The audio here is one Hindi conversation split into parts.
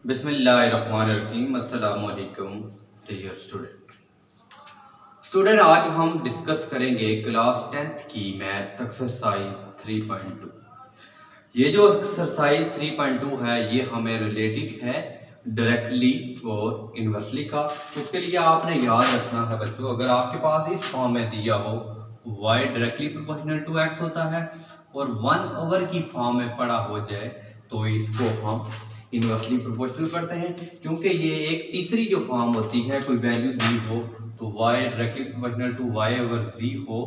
बिस्मिल्लाहिर्रहमानिर्रहीम। अस्सलाम वालेकुम डियर स्टूडेंट, आज हम डिस्कस करेंगे क्लास 10th की मैथ एक्सरसाइज 3.2। ये जो एक्सरसाइज 3.2 है ये हमें रिलेटेड है डायरेक्टली और इन्वर्सली का। उसके लिए आपने याद रखना है बच्चों, अगर आपके पास इस फॉर्म में दिया हो y directly proportional to x होता है और 1/, की फॉर्म में पड़ा हो जाए तो इसको हम इन्वर्सली प्रोपोर्शनल करते हैं, क्योंकि ये एक तीसरी जो फॉर्म होती है, कोई वैल्यू दी हो तो y directly proportional to y/z हो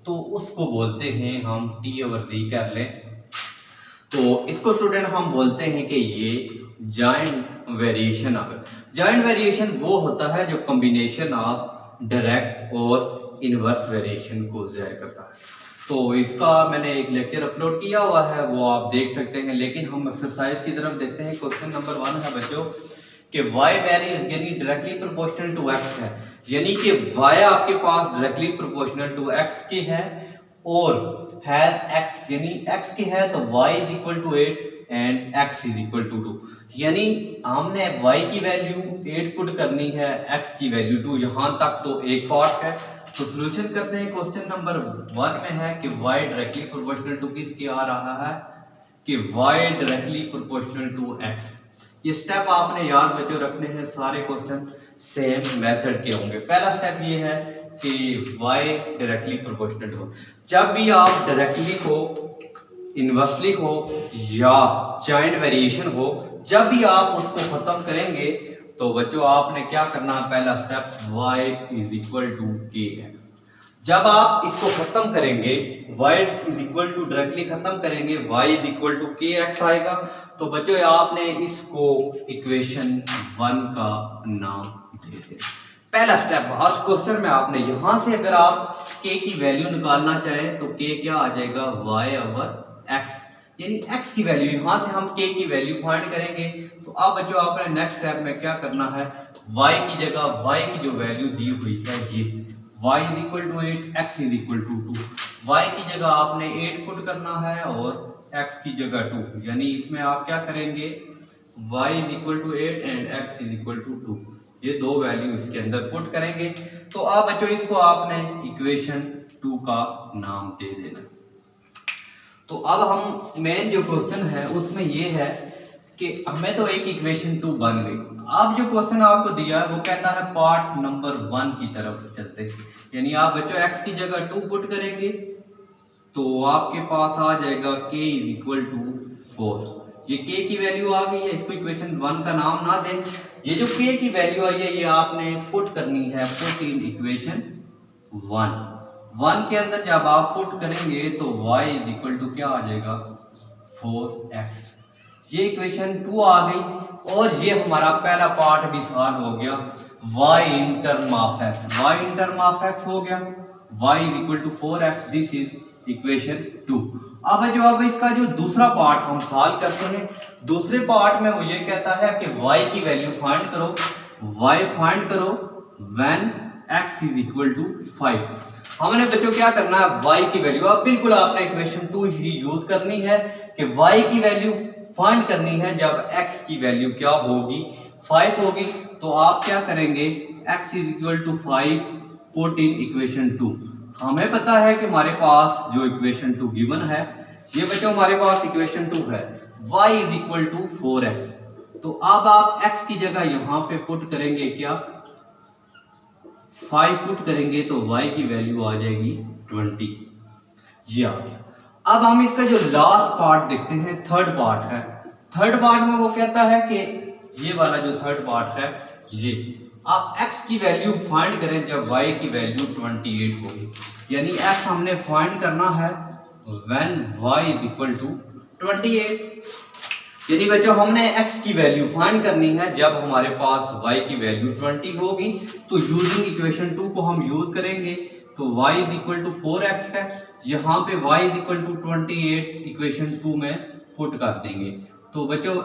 तो उसको बोलते हैं हम t/z कर लें तो इसको स्टूडेंट हम बोलते हैं कि ये जॉइंट वेरिएशन आ गया। जॉइंट वेरिएशन वो होता है जो कॉम्बिनेशन ऑफ डायरेक्ट और इनवर्स वेरिएशन को ज़ाहिर करता है। तो इसका मैंने एक लेक्चर अपलोड किया हुआ है, वो आप देख सकते हैं। लेकिन हम एक्सरसाइज की तरफ देखते हैं। क्वेश्चन नंबर 1 है बच्चों कि y वैल्यू यानी डायरेक्टली प्रोपोर्शनल टू x है, यानी कि y आपके पास डायरेक्टली प्रोपोर्शनल टू x की है और हैज x यानी x की है तो y is equal to 8 and x is equal to 2, यानी हमने y की वैल्यू 8 पुट करनी है, x की वैल्यू 2। यहां तक तो एक पार्ट है। तो सॉल्यूशन करते हैं। क्वेश्चन नंबर 1 में है कि y डायरेक्टली प्रोपोर्शनल टू किसके आ रहा है कि y directly proportional to x। ये स्टेप आपने याद बच्चों रखने हैं, सारे क्वेश्चन सेम मेथड के होंगे। पहला स्टेप ये है कि y डायरेक्टली प्रोपोर्शनल हो। जब भी आप डायरेक्टली हो, इनवर्सली हो या जॉइंट वेरिएशन हो, जब भी आप उसको खत्म करेंगे तो बच्चों आपने क्या करना है, पहला step y is equal to kx। जब आप इसको खत्म करेंगे y is equal to directly खत्म करेंगे y is equal to kx आएगा। तो बच्चों आपने इसको इक्वेशन 1 का नाम दे दिया। पहला स्टेप हर क्वेश्चन में आपने यहां से अगर आप k की वैल्यू निकालना चाहें तो k क्या आ जाएगा y/x, यानी x की वैल्यू। यहां से हम k की वैल्यू फाइंड करेंगे। तो अब बच्चों आपने नेक्स्ट स्टेप में क्या करना है, y की जगह y की जो वैल्यू दी हुई है ये y is equal to 8, x is equal to 2। y की जगह आपने 8 पुट करना है और x की जगह 2, यानी इसमें आप क्या करेंगे y is equal to 8 and x is equal to 2, ये दो वैल्यू इसके अंदर पुट करेंगे। तो अब बच्चों इसको आपने इक्वेशन 2 का नाम दे देना। तो अब हम मेन जो क्वेश्चन है उसमें ये है कि हमें तो एक इक्वेशन 2 बन गई। अब जो क्वेश्चन आपको दिया है वो कहता है पार्ट नंबर 1 की तरफ चलते, यानी आप बच्चों x की जगह 2 पुट करेंगे तो आपके पास आ जाएगा k इज इक्वल टू 4। ये k की वैल्यू आ गई है, इसको इक्वेशन 1 का नाम ना दें। ये जो k की वैल्यू आई है ये आपने पुट करनी है, पुट इन इक्वेशन 1 के अंदर। जब आप पुट करेंगे तो y इज इक्वल टू क्या आ जाएगा 4x। ये इक्वेशन 2 आ गई और ये हमारा पहला पार्ट भी सॉल्व हो गया। y in term of x हो गया, y is equal to 4x, this is equation 2। अब इसका जो दूसरा पार्ट हम सॉल्व करते हैं, दूसरे पार्ट में वो ये कहता है कि y की वैल्यू फाइंड करो, y फाइंड करो when x is equal to 5। हमने बच्चों क्या करना है, y की वैल्यू अब बिल्कुल आपने इक्वेशन 2 ही यूज करनी है कि y की वैल्यू फाइंड करनी है जब x की वैल्यू क्या होगी 5 होगी। तो आप क्या करेंगे, x is equal to 5 put in equation 2। हमें पता है कि हमारे पास जो इक्वेशन 2 गिवन है, ये बच्चों हमारे पास इक्वेशन 2 है, y is equal to 4x। तो अब आप x की जगह यहां पे पुट करेंगे क्या 5 पुट करेंगे तो y की वैल्यू आ जाएगी 20। ये आ गया। अब हम इसका जो लास्ट पार्ट देखते हैं, थर्ड पार्ट है। थर्ड पार्ट में वो कहता है कि ये वाला जो थर्ड पार्ट है, ये आप x की वैल्यू फाइंड करें जब y की वैल्यू 28 होगी, यानी x हमने फाइंड करना है when y is equal to 28। यानी बच्चों हमने x की वैल्यू फाइंड करनी है जब हमारे पास y की वैल्यू 20 होगी। तो यूजिंग इक्वेशन 2 को हम यूज करेंगे। तो y is equal to 4x है, यहाँ पे y is equal to 28 equation 2 में पुट कर देंगे। तो बच्चों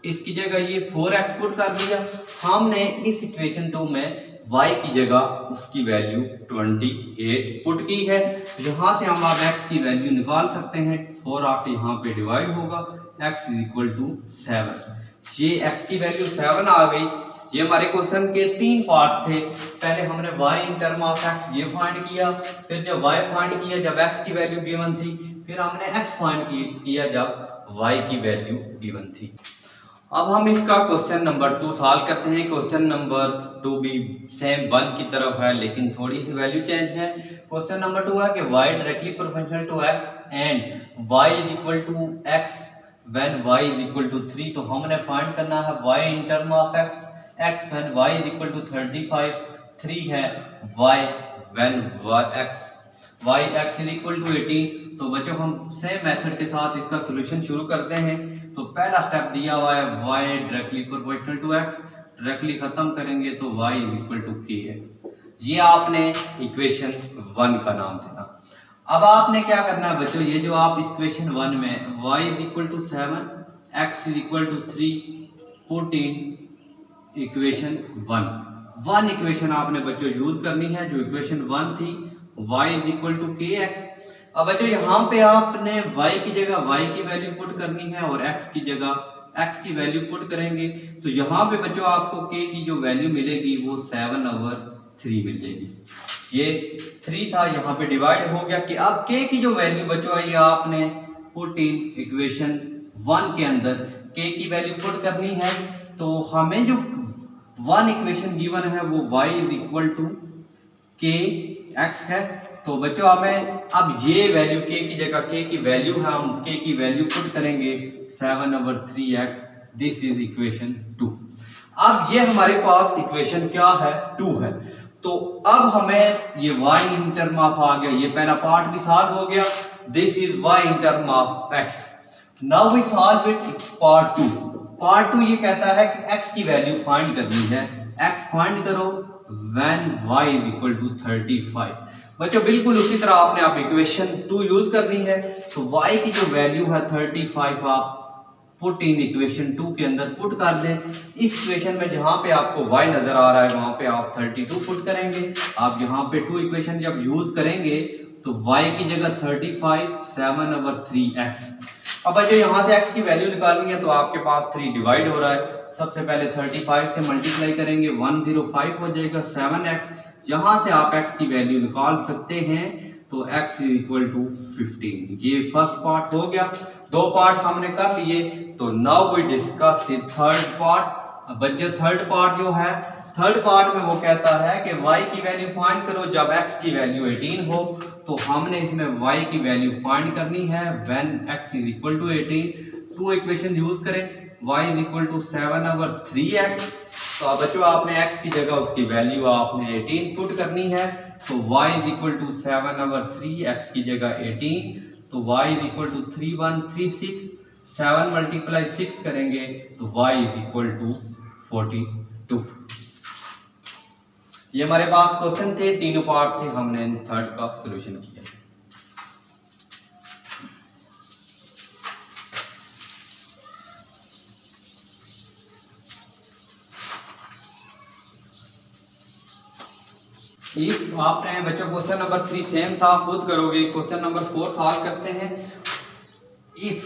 इसकी जगह ये 4x पुट कर दिया। हमने इस इक्वेशन 2 में y की जगह उसकी वैल्यू 28 पुट की है। यहाँ से हम अब x की वैल्यू निकाल सकते हैं, 4 आके यहाँ पे डिवाइड होगा, x इज इक्वल टू 7। ये x की वैल्यू 7 आ गई। ये हमारे क्वेश्चन के 3 पार्ट थे। पहले हमने y in term of x ये फाइंड किया, फिर जब y फाइंड किया जब x की वैल्यू गिवन थी, फिर हमने x फाइंड किया जब y की वैल्यू गिवन थी। अब हम इसका क्वेश्चन नंबर 2 सॉल्व करते हैं। क्वेश्चन नंबर 2 भी सेम 1 की तरफ है लेकिन थोड़ी सी वैल्यू चेंज है। क्वेश्चन नंबर 2 है कि y directly proportional to x and y is equal to x when y is equal to 3। तो हमने फाइंड करना है y in term of x when y is equal to 35, 3 है y when x is equal to 18। तो बच्चों हम सेम मेथड के साथ इसका सॉल्यूशन शुरू करते हैं। तो पहला स्टेप दिया हुआ है y directly proportional to x, directly खत्म करेंगे तो y is equal to kx। ये आपने इक्वेशन 1 का नाम देना। अब आपने क्या करना है बच्चों, ये जो आप इक्वेशन 1 में y is equal to 7, x is equal to 3, 14 equation 1 equation आपने बच्चों यूज करनी है जो इक्वेशन 1 थी, y is equal to kx। अब बच्चों यहाँ पे आपने y की जगह y की वैल्यू पुट करनी है और x की जगह x की वैल्यू पुट करेंगे। तो यहाँ पे बच्चों आपको k की जो वैल्यू मिलेगी वो 7/3 मिलेगी। ये 3 था, यहाँ पे डिवाइड हो गया कि अब k की जो वैल्यू बच्चों आई आपने पुट इन इक्वेशन 1 के अंदर k की वैल्यू पुट करनी है। तो हमें जो 1 इक्वेशन गिवन है वो y is equal to kx है। तो बच्चों हमें अब ये वैल्यू k की जगह k की वैल्यू है, हम k की वैल्यू पुट करेंगे 7/3x। This is equation 2। अब ये हमारे पास इक्वेशन क्या है, 2 है। तो अब हमें ये y इन टर्म ऑफ आ गया, ये पहला पार्ट भी सॉल्व हो गया। This is y in term of x। Now we solve it part 2। Part 2 ये कहता है कि x की वैल्यू फाइंड करनी है। x फाइंड करो when y is equal to 35। बच्चों बिल्कुल उसी तरह आपने आप इक्वेशन 2 यूज करनी है। तो y की जो वैल्यू है 35 आप पुट इन इक्वेशन 2 के अंदर पुट कर दें। इस इक्वेशन में जहां पे आपको y नजर आ रहा है वहां पे आप 32 पुट करेंगे। आप यहाँ पे 2 इक्वेशन जब यूज करेंगे तो y की जगह 35 7/3x। अब बच्चों यहाँ से x की वैल्यू निकालनी है तो आपके पास 3 डिवाइड हो रहा है। सबसे पहले 35 से मल्टीप्लाई करेंगे 105 हो जाएगा 7x। यहां से आप x की वैल्यू निकाल सकते हैं तो x इज इक्वल टू 15। ये फर्स्ट पार्ट हो गया। 2 पार्ट हमने कर लिए। तो now we discuss the third part. अब बच्चों थर्ड पार्ट जो है, थर्ड पार्ट में वो कहता है कि y की वैल्यू फाइंड करो जब x की वैल्यू 18 हो। तो हमने इसमें y की वैल्यू फाइंड करनी है when x is equal to 18। 2 equation use करें, y is equal to 7/3x। तो अब बच्चों आपने x की जगह उसकी वैल्यू आपने 18 पुट करनी है। तो y is equal to 7/3, x की जगह 18। तो y is equal to 3136, 7 multiply 6 करेंगे तो y इज इक्वल टू 42। ये हमारे पास क्वेश्चन थे, तीनों पार्ट थे, हमने थर्ड का सॉल्यूशन किया। इफ आपने बच्चों क्वेश्चन नंबर 3 सेम था, खुद करोगे। क्वेश्चन नंबर 4 सॉल्व करते हैं। If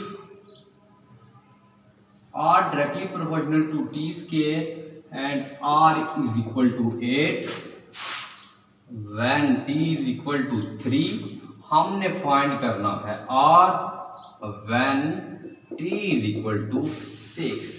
r directly proportional to t square and r is equal to 8 when t is equal to 3, हमने फाइंड करना है r when t is equal to 6।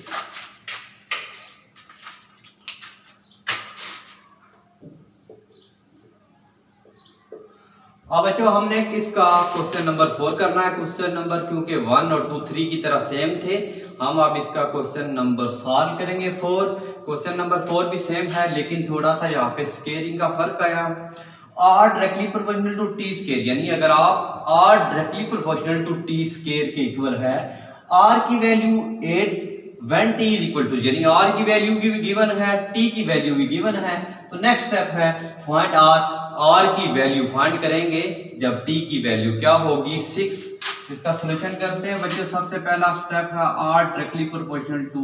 अब बच्चों हमने इसका क्वेश्चन नंबर 4 करना है। क्वेश्चन नंबर क्योंकि 1 और 2 3 की तरह सेम थे, हम अब इसका क्वेश्चन नंबर सॉल्व करेंगे 4। क्वेश्चन नंबर 4 भी सेम है लेकिन थोड़ा सा यहाँ पे स्केयरिंग का फर्क आया। r directly proportional to t square, यानी अगर आप r directly proportional to t square के इक्वल है, r की value 8 when t is equal to, यानी r की वैल्यू भी गिवन है, t की वैल्यू भी गिवन है। तो नेक्स्ट स्टेप है फाइंड r की वैल्यू फाइंड करेंगे जब t की वैल्यू क्या होगी 6। इसका सॉल्यूशन करते हैं बच्चों। सबसे पहला स्टेप है r directly proportional to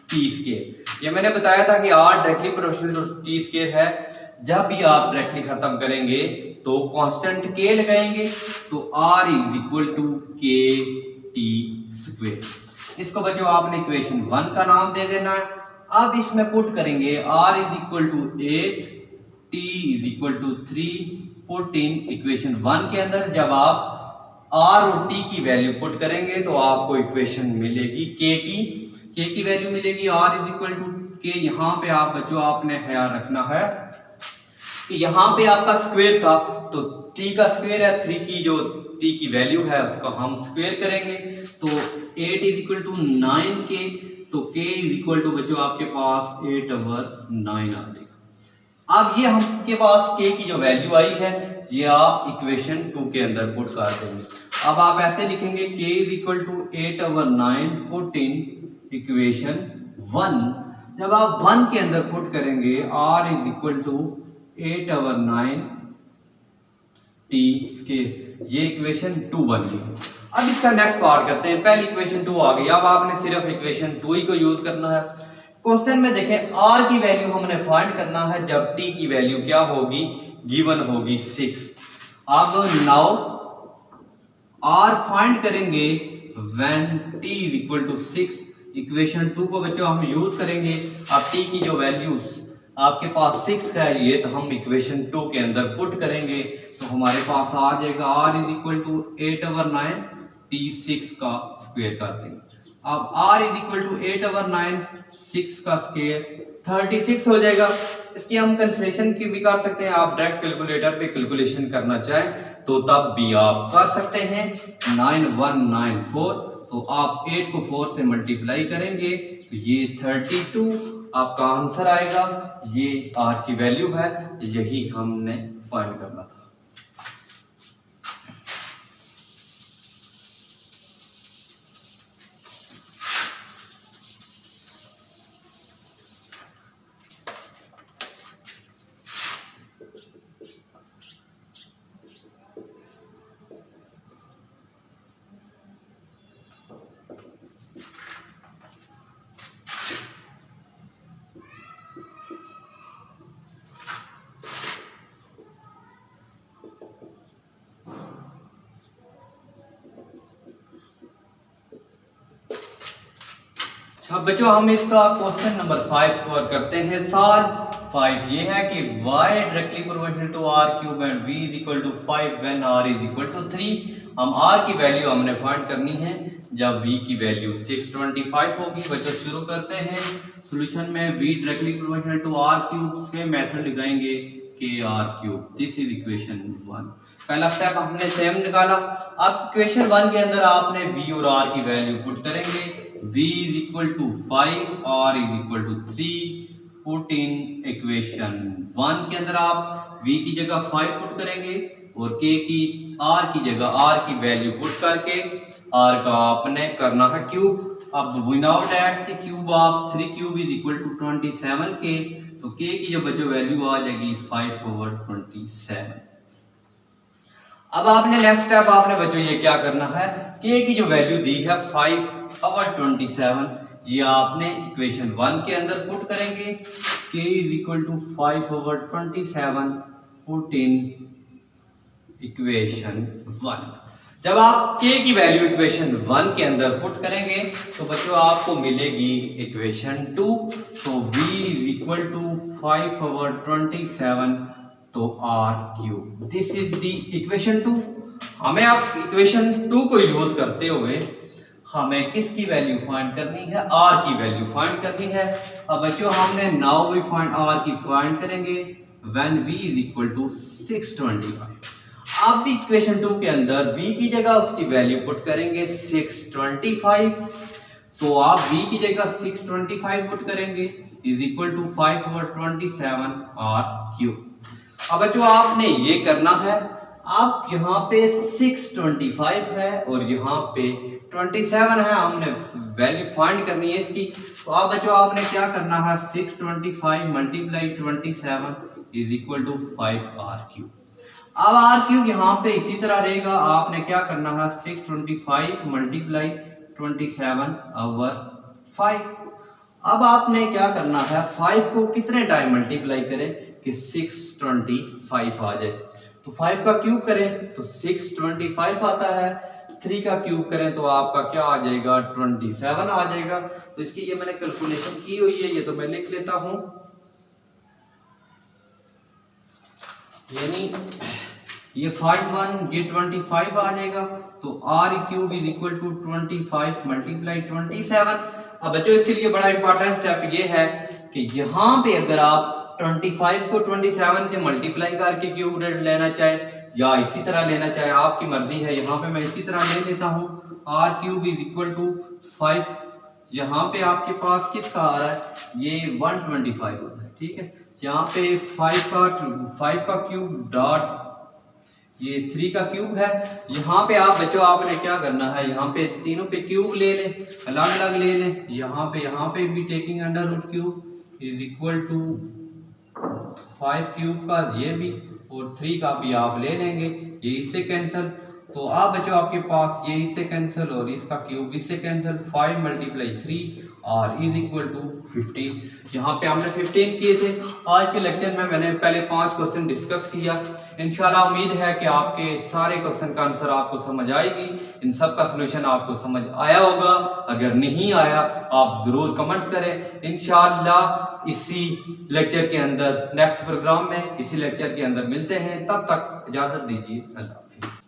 t square. ये मैंने बताया था कि r directly proportional to t square है। जब भी आप डायरेक्टली खत्म करेंगे तो कांस्टेंट k लगाएंगे तो r is equal to k t square. इसको बच्चों आपने इक्वेशन 1 का नाम दे देना है। अब इसमें पुट करेंगे r is equal to 8, t is equal to 3, put in equation 1 के अंदर। जब आप r और t की वैल्यू पुट करेंगे तो आपको इक्वेशन मिलेगी k की वैल्यू मिलेगी r is equal to k। यहाँ पे आप बच्चों आपने ख्याल रखना है कि यहाँ पे आपका स्क्वायर था तो t का स्क्वायर है, 3 की जो t की वैल्यू है उसका हम स्क्वायर करेंगे तो 8 इज इक्वल टू 9k, तो k इज इक्वल टू बच्चों आपके पास 8/9 आ जाएगा। अब ये हमके पास k की जो वैल्यू आई है ये आप इक्वेशन 2 के अंदर पुट कर देंगे। अब आप ऐसे लिखेंगे k is equal to 8/9 put in equation 1। जब आप 1 के अंदर पुट करेंगे r is equal to 8/9 t square, ये इक्वेशन 2 बन गई। अब इसका नेक्स्ट पार्ट करते हैं। पहली इक्वेशन 2 आ गई, अब आपने सिर्फ इक्वेशन 2 ही को यूज करना है। क्वेश्चन में देखें r की वैल्यू हमने फाइंड करना है जब t की वैल्यू क्या होगी, गिवन होगी 6। अब नाउ r फाइंड करेंगे when t is equal to 6। Equation 2 को बच्चों हम यूज करेंगे। अब t की जो वैल्यू आपके पास 6 है ये तो हम इक्वेशन 2 के अंदर पुट करेंगे तो हमारे पास आ जाएगा r is equal to 8/9 t 6 का स्क्वायर कर देंगे। अब r इज इक्वल टू 8/9 6 का स्क्वायर 36 हो जाएगा। इसकी हम कैंसिलेशन की भी कर सकते हैं, आप डायरेक्ट कैलकुलेटर पे कैलकुलेशन करना चाहें तो तब भी आप कर सकते हैं। 9194, तो आप 8 को 4 से मल्टीप्लाई करेंगे तो ये 32 आपका आंसर आएगा। ये r की वैल्यू है, यही हमने फाइंड करना था। अब बच्चों हम इसका क्वेश्चन नंबर 5 कवर करते हैं। सॉल्व 5 ये है कि y directly proportional to r cube and v is equal to 5 when r is equal to 3। हम r की वैल्यू हमने फाइंड करनी है जब v की वैल्यू 625 होगी। बच्चों शुरू करते हैं सॉल्यूशन में। v directly proportional to r cube से मेथड लगाएंगे k r cube. This is equation 1। पहला स्टेप हमने सेम निकाला। अब इक्वेशन 1 के अंदर आपने v और r की वैल्यू पुट करेंगे। v is equal to 5, r is equal to 3, put in equation 1 के अंदर आप v की जगह 5 पुट करेंगे और k की r की जगह r की वैल्यू पुट करके r का आपने करना है क्यूब। अब we know that the cube of 3 cube is equal to 27k, तो k की जो बच्चों वैल्यू आ जाएगी 5/27। अब आपने नेक्स्ट स्टेप आपने बच्चों ये क्या करना है, k की जो वैल्यू दी है 5/27 ये आपने इक्वेशन 1 के अंदर पुट करेंगे। k is equal to 5/27 put in equation 1। जब आप k की वैल्यू इक्वेशन 1 के अंदर पुट करेंगे तो बच्चों आपको मिलेगी इक्वेशन 2। तो v इज इक्वल टू 5/27 तो r cube. This is the equation 2। हमें आप इक्वेशन 2 को यूज करते हुए हमें किसकी वैल्यू फाइंड करनी है, r की वैल्यू फाइंड करनी है। अब बच्चों हमने नाउ वी फाइंड r की फाइंड करेंगे when v is equal to 625। आप इक्वेशन 2 के अंदर v की जगह उसकी वैल्यू पुट करेंगे 625, तो आप v की जगह 625 पुट करेंगे is equal to 5/27 r cube. अब बच्चों आपने ये करना है, आप यहाँ पे 625 है और यहाँ पे 27 है, हमने वैल्यू फाइंड करनी है इसकी। तो आप बच्चों आपने क्या करना है, 625 multiply 27 is equal to 5r cube. अब r क्यूब यहाँ पे इसी तरह रहेगा, आपने क्या करना है 625 मल्टीप्लाई 27/5। अब आपने क्या करना है 5 को कितने टाइम मल्टीप्लाई करें कि 625 आ जाए। तो 5 का क्यूब करें तो 625 आता है, 3 का क्यूब करें तो आपका क्या आ जाएगा 27 आ जाएगा। तो इसकी ये मैंने कैलकुलेशन की हुई है, ये तो मैं लिख लेता हूं, यानी ये 5 ये 25 आ जाएगा। तो r cube is equal to 25 multiply 27। अब बच्चों इसके लिए बड़ा इंपॉर्टेंट स्टेप ये है कि यहाँ पे अगर आप 25 को 27 से मल्टीप्लाई करके क्यूब लेना चाहे या इसी तरह लेना चाहे, आपकी मर्जी है। यहाँ पे मैं इसी तरह ले लेता हूँ, r cube is equal to 5, यहाँ पे आपके पास किसका आ रहा है, ये 125 होता है, ठीक है। यहाँ पे 5 का क्यूब डॉट ये 3 का क्यूब है। यहाँ पे आप बच्चों आपने क्या करना है, यहाँ पे तीनों पे क्यूब ले लें, अलग अलग ले लें। यहाँ पे भी taking under root cube is equal to 5 cube का ये भी और 3 का भी आप ले लेंगे, ये इससे कैंसिल। तो आप बच्चों आपके पास ये इससे कैंसिल और इसका क्यूब इससे कैंसिल, 5 मल्टीप्लाई 3 और इज इक्वल टू 15। यहाँ पे हमने 15 किए थे। आज के लेक्चर में मैंने पहले 5 क्वेश्चन डिस्कस किया। इंशाल्लाह उम्मीद है कि आपके सारे क्वेश्चन का आंसर आपको समझ आएगी, इन सब का सलूशन आपको समझ आया होगा। अगर नहीं आया आप जरूर कमेंट करें। इंशाल्लाह इसी लेक्चर के अंदर नेक्स्ट प्रोग्राम में इसी लेक्चर के अंदर मिलते हैं, तब तक इजाजत दीजिए, अल्लाह हाफिज़।